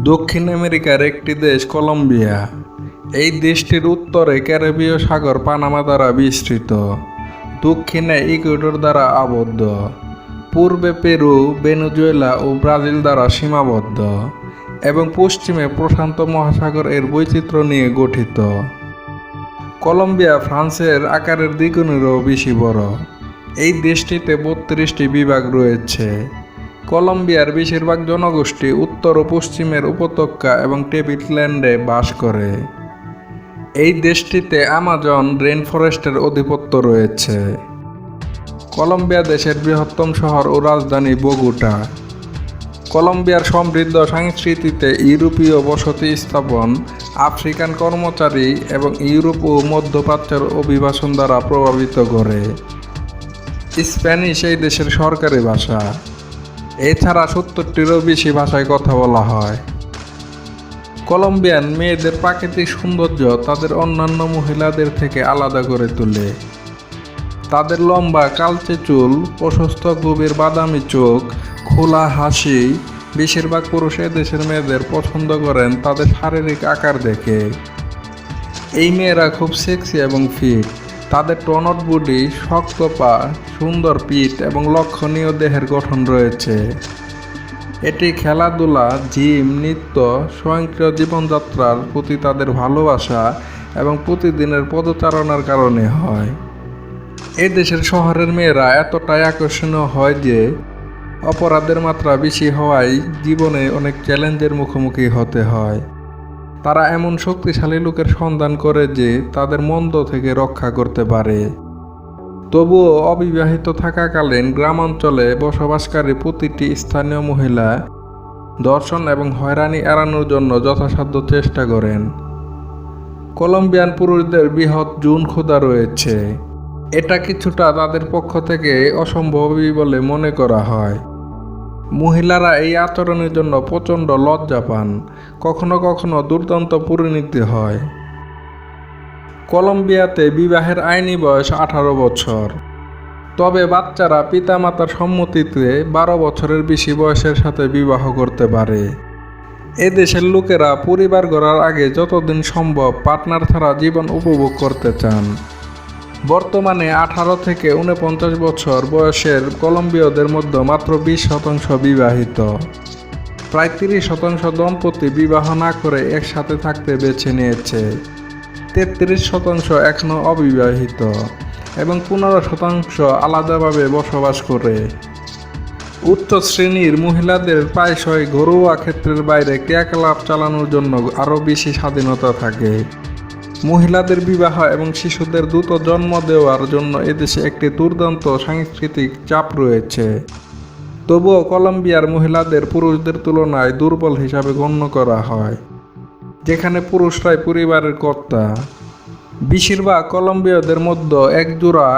দক্ষিণ আমেরিকার একটি দেশ কলম্বিয়া। এই দেশটির উত্তরে ক্যারিবীয় সাগর পানামা দ্বারা বিস্তৃত, দক্ষিণে ইকুয়েডর দ্বারা আবদ্ধ, পূর্বে পেরু, ভেনেজুয়েলা ও ব্রাজিল দ্বারা সীমাবদ্ধ এবং পশ্চিমে প্রশান্ত মহাসাগর এর বৈচিত্র্য নিয়ে গঠিত। কলম্বিয়া ফ্রান্সের আকারের দ্বিগুণেরও বেশি বড়। এই দেশটিতে 32টি বিভাগ রয়েছে। কলম্বিয়ার বেশিরভাগ জনগোষ্ঠী উত্তর ও পশ্চিমের উপত্যকা এবং টেপিটল্যান্ডে বাস করে। এই দেশটিতে আমাজন রেইনফরেস্টের আধিপত্য রয়েছে। কলম্বিয়া দেশের বৃহত্তম শহর ও রাজধানী বোগোটা। কলম্বিয়ার সমৃদ্ধ সংস্কৃতিতে ইউরোপীয় বসতি স্থাপন, আফ্রিকান কর্মচারী এবং ইউরোপ ও মধ্যপ্রাচ্যের অভিবাসন দ্বারা প্রভাবিত করে। স্প্যানিশ এই দেশের সরকারি ভাষা। এছাড়া 70টিরও বেশি ভাষায় কথা বলা হয়। কলম্বিয়ান মেয়েদের প্রাকৃতিক সৌন্দর্য তাদের অন্যান্য মহিলাদের থেকে আলাদা করে তোলে। তাদের লম্বা কালচে চুল, প্রশস্ত গভীর বাদামি চোখ, খোলা হাসি। বেশিরভাগ পুরুষ দেশের মেয়েদের পছন্দ করেন তাদের শারীরিক আকার দেখে। এই মেয়েরা খুব সেক্সি এবং ফিট। তাদের টনট বডি, শক্ত পা, সুন্দর পিঠ এবং লক্ষণীয় দেহের গঠন রয়েছে। এটি খেলাধুলা, জিম, নৃত্য, স্বয়ংক্রিয় জীবনযাত্রার প্রতি তাদের ভালোবাসা এবং প্রতিদিনের পদচারণার কারণে হয়। এই দেশের শহরের মেয়েরা এতটাই আকর্ষণীয় হয় যে অপরাধের মাত্রা বেশি হওয়ায় জীবনে অনেক চ্যালেঞ্জের মুখোমুখি হতে হয়। তারা এমন শক্তিশালী লোকের সন্ধান করে যে তাদের মন্দ থেকে রক্ষা করতে পারে। তবুও অবিবাহিত থাকাকালীন গ্রামাঞ্চলে বসবাসকারী প্রতিটি স্থানীয় মহিলা ধর্ষণ এবং হয়রানি এড়ানোর জন্য যথাসাধ্য চেষ্টা করেন। কলম্বিয়ান পুরুষদের বৃহৎ যৌন ক্ষুধা রয়েছে। এটা কিছুটা তাদের পক্ষ থেকে অসম্ভবই বলে মনে করা হয়। মহিলারা এই আচরণের জন্য প্রচণ্ড লজ্জা পান, কখনো কখনো দুর্দান্ত পরিণতি হয়। কলম্বিয়াতে বিবাহের আইনি বয়স 18 বছর। তবে বাচ্চারা পিতামাতার সম্মতিতে 12 বছরের বেশি বয়সের সাথে বিবাহ করতে পারে। এ দেশের লোকেরা পরিবার গড়ার আগে যতদিন সম্ভব পার্টনার ছাড়া জীবন উপভোগ করতে চান। বর্তমানে 18 থেকে 49 বছর বয়সের কলম্বীয়দের মধ্যে মাত্র 20% বিবাহিত। প্রায় 30% দম্পতি বিবাহ না করে একসাথে থাকতে বেছে নিয়েছে। 33% এখনও অবিবাহিত এবং 15% আলাদাভাবে বসবাস করে। উচ্চ শ্রেণীর মহিলাদের প্রায়শই ঘরোয়া ক্ষেত্রের বাইরে ক্রিয়াকলাপ চালানোর জন্য আরও বেশি স্বাধীনতা থাকে। মহিলাদের বিবাহ এবং শিশুদের দ্রুত জন্ম দেওয়ার জন্য এদেশে একটি দুর্দান্ত সাংস্কৃতিক চাপ রয়েছে। তবুও কলম্বিয়ার মহিলাদের পুরুষদের তুলনায় দুর্বল হিসাবে গণ্য করা হয়, যেখানে পুরুষরাই পরিবারের কর্তা। বেশিরভাগ কলম্বীয়দের মধ্যে একজোড়া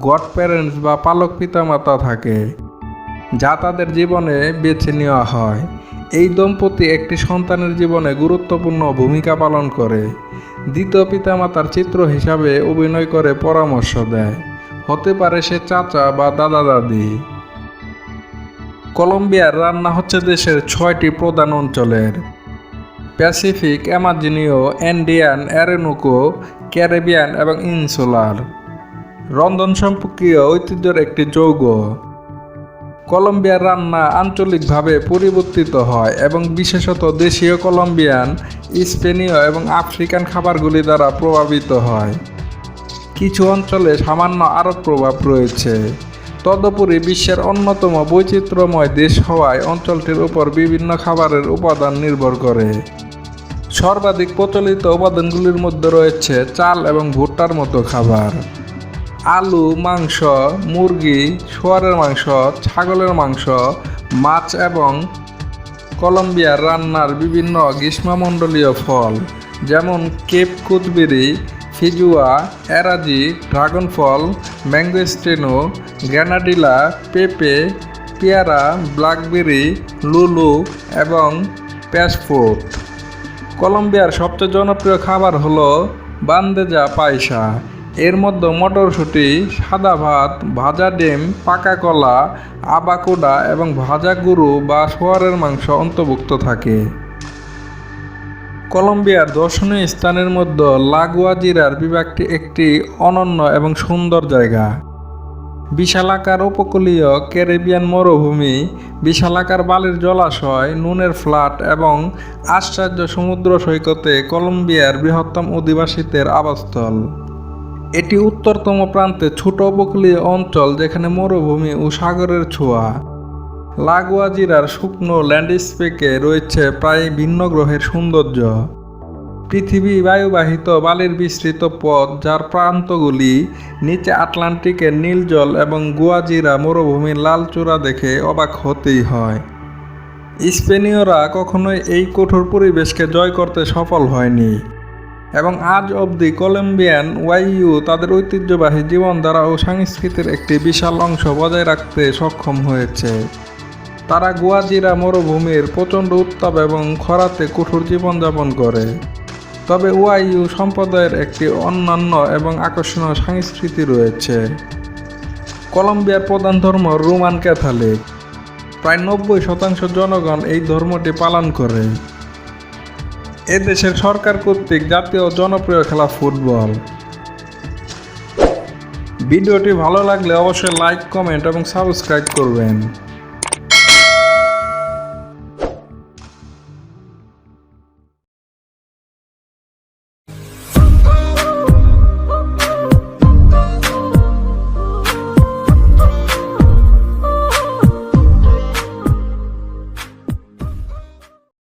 গড প্যারেন্টস বা পালক পিতামাতা থাকে, যা তাদের জীবনে বেছে নেওয়া হয়। এই দম্পতি একটি সন্তানের জীবনে গুরুত্বপূর্ণ ভূমিকা পালন করে। দ্বিতীয় পিতামাতার চিত্র হিসাবে অভিনয় করে পরামর্শ দেয়, হতে পারে সে চাচা বা দাদা দাদি। কলম্বিয়ার রান্না হচ্ছে দেশের 6টি প্রধান অঞ্চলের: প্যাসিফিক, অ্যামাজনীয়, অ্যান্ডিয়ান, অ্যারেনুকো, ক্যারিবিয়ান এবং ইনসুলার। রন্ধন সম্পর্কীয় ঐতিহ্যের একটি যৌগ। কলম্বিয়ার রান্না আঞ্চলিকভাবে পরিবর্তিত হয় এবং বিশেষত দেশীয় কলম্বিয়ান, স্পেনীয় এবং আফ্রিকান খাবারগুলি দ্বারা প্রভাবিত হয়। কিছু অঞ্চলে সামান্য আরব প্রভাব রয়েছে। তদুপরি বিশ্বের অন্যতম বৈচিত্র্যময় দেশ হওয়ায় অঞ্চলটির উপর বিভিন্ন খাবারের উপাদান নির্ভর করে। সর্বাধিক প্রচলিত উপাদানগুলির মধ্যে রয়েছে চাল এবং ভুট্টার মতো খাবার, আলু, মাংস, মুরগি, শুয়োরের মাংস, ছাগলের মাংস, মাছ এবং কলম্বিয়ার রান্নার বিভিন্ন গ্রীষ্মমণ্ডলীয় ফল যেমন কেপ কুদবেরি, ফিজুয়া, এরাজি, ড্রাগন ফল, ম্যাঙ্গোস্টিনো, গ্রেনাডিলা, পেঁপে, পেয়ারা, ব্ল্যাকবেরি, লুলু এবং প্যাশফ্রুট। কলম্বিয়ার সবচেয়ে জনপ্রিয় খাবার হলো বান্দেজা পায়সা। এর মধ্যে মটরশুঁটি, সাদা ভাত, ভাজা ডিম, পাকা কলা, আবাকুডা এবং ভাজা গরু বা সোয়ারের মাংস অন্তর্ভুক্ত থাকে। কলম্বিয়ার দর্শনীয় স্থানের মধ্যে লা গুয়াজিরার বিভাগটি একটি অনন্য এবং সুন্দর জায়গা। বিশালাকার উপকূলীয় ক্যারিবিয়ান মরুভূমি, বিশালাকার বালির জলাশয়, নুনের ফ্ল্যাট এবং আশ্চর্য সমুদ্র সৈকতে কলম্বিয়ার বৃহত্তম অধিবাসীদের আবাসস্থল। এটি উত্তরতম প্রান্তে ছোট উপকূলীয় অঞ্চল যেখানে মরুভূমি ও সাগরের ছোঁয়া। লা গুয়াজিরার শুকনো ল্যান্ডস্কেপে রয়েছে প্রায় ভিন্ন গ্রহের সৌন্দর্য। পৃথিবী বায়ুবাহিত বালির বিস্তৃত পথ, যার প্রান্তগুলি নিচে আটলান্টিকের নীল জল এবং গুয়াজিরা মরুভূমির লাল চূড়া দেখে অবাক হতেই হয়। স্পেনীয়রা কখনোই এই কঠোর পরিবেশকে জয় করতে সফল হয়নি এবং আজ অবধি কলম্বিয়ান ওয়াইয়ু তাদের ঐতিহ্যবাহী জীবনধারা ও সংস্কৃতির একটি বিশাল অংশ বজায় রাখতে সক্ষম হয়েছে। তারা গুয়াজিরা মরুভূমির প্রচণ্ড উত্তাপ এবং খরাতে কঠোর জীবনযাপন করে। তবে ওয়াইয়ু সম্প্রদায়ের একটি অন্যান্য এবং আকর্ষণীয় সংস্কৃতি রয়েছে। কলম্বিয়ার প্রধান ধর্ম রোমান ক্যাথলিক। প্রায় 90% জনগণ এই ধর্মটি পালন করে। এ দেশের সরকার কর্তৃক জাতীয় জনপ্রিয় খেলা ফুটবল। ভিডিওটি ভালো লাগলে অবশ্যই লাইক, কমেন্ট এবং সাবস্ক্রাইব করবেন।